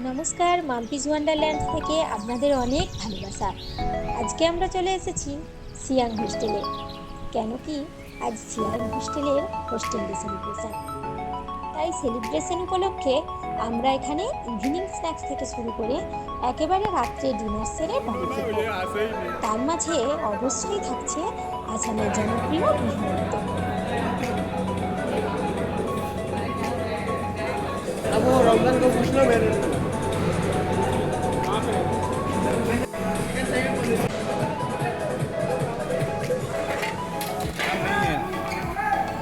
নমস্কার, মাম্পিজ ওয়ান্ডারল্যান্ড থেকে আপনাদের অনেক ভালোবাসা। আজকে আমরা চলে এসেছি সিয়াং হোস্টেলে। কেন কি আজ সিয়াং হোস্টেলের হোস্টেল ডে সেলিব্রেশন। তাই সেলিব্রেশন উপলক্ষে আমরা এখানে ইভিনিং স্ন্যাক্স থেকে শুরু করে একেবারে রাত্রে ডিনার সেরে বাড়ি ফিরব। তার মাঝে অবশ্যই থাকছে আসামের জনপ্রিয় বিহু নৃত্য।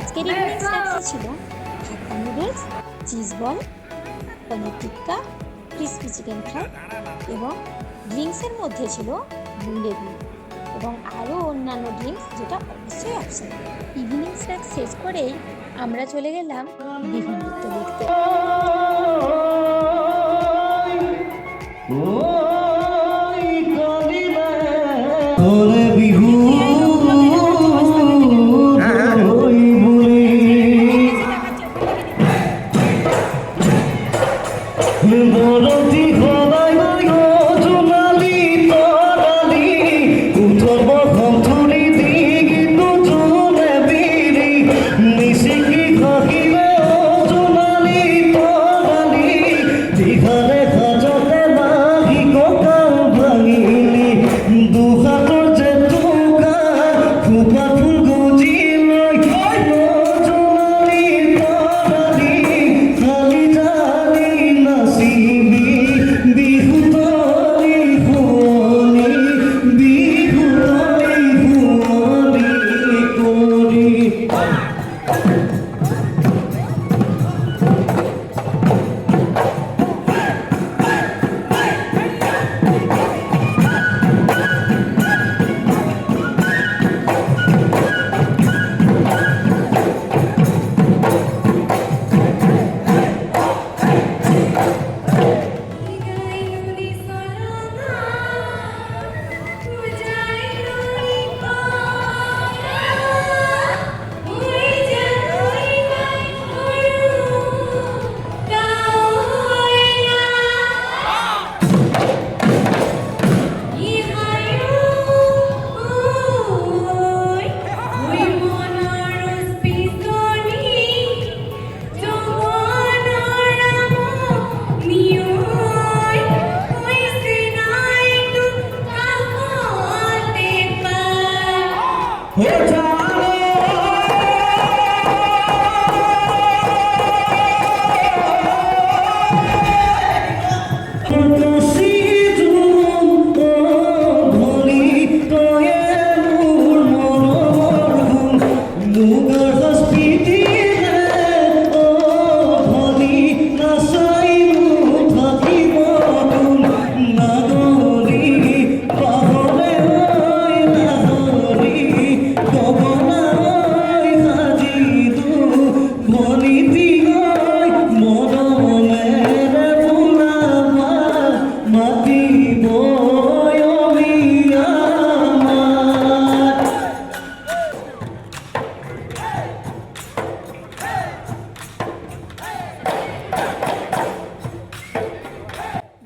আজকের ইভিনিং স্ন্যাক্সে ছিল হাক্কা noodles, cheese ball, paneer tikka, crispy chicken fry এবং ড্রিঙ্কসের মধ্যে ছিল ব্লু লেবু এবং আরও অন্যান্য ড্রিঙ্কস, যেটা অবশ্যই অপশন। ইভিনিং স্ন্যাক্স শেষ করেই আমরা চলে গেলাম বিহু নৃত্য দেখতে।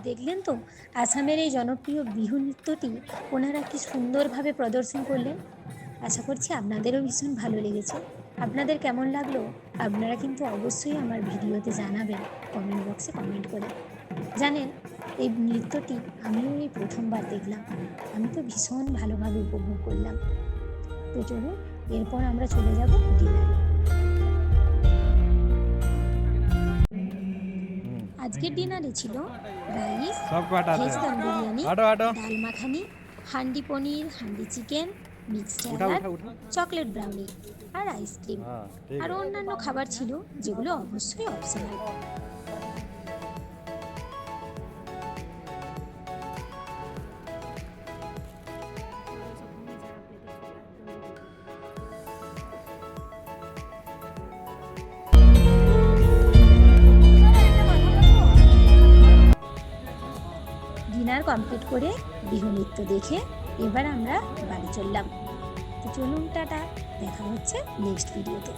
দেখলেন তো আসামের এই জনপ্রিয় বিহু নৃত্যটি ওনারা কি সুন্দরভাবে প্রদর্শন করলেন। আশা করছি আপনাদেরও ভীষণ ভালো লেগেছে। আপনাদের কেমন লাগলো আপনারা কিন্তু অবশ্যই আমার ভিডিওতে জানাবেন, কমেন্ট বক্সে কমেন্ট করে। জানেন, এই নৃত্যটি আমিও এই প্রথমবার দেখলাম, আমি তো ভীষণ ভালোভাবে উপভোগ করলাম। তো চলুন এরপর আমরা চলে যাব ডিনারে। আজকের ডিনারে ছিল rice, veg dum biryani, dal makhani, handi paneer, handi chicken, mixed salad, chocolate brownie আর আইসক্রিম। আরও অন্যান্য খাবার ছিল যেগুলো অবশ্যই অপশনাল। ডিনার কমপ্লিট করে বিহু নৃত্য দেখে এবার আমরা বাড়ি চললাম। তো চলুন, টাটা, দেখা হচ্ছে নেক্সট ভিডিওতে।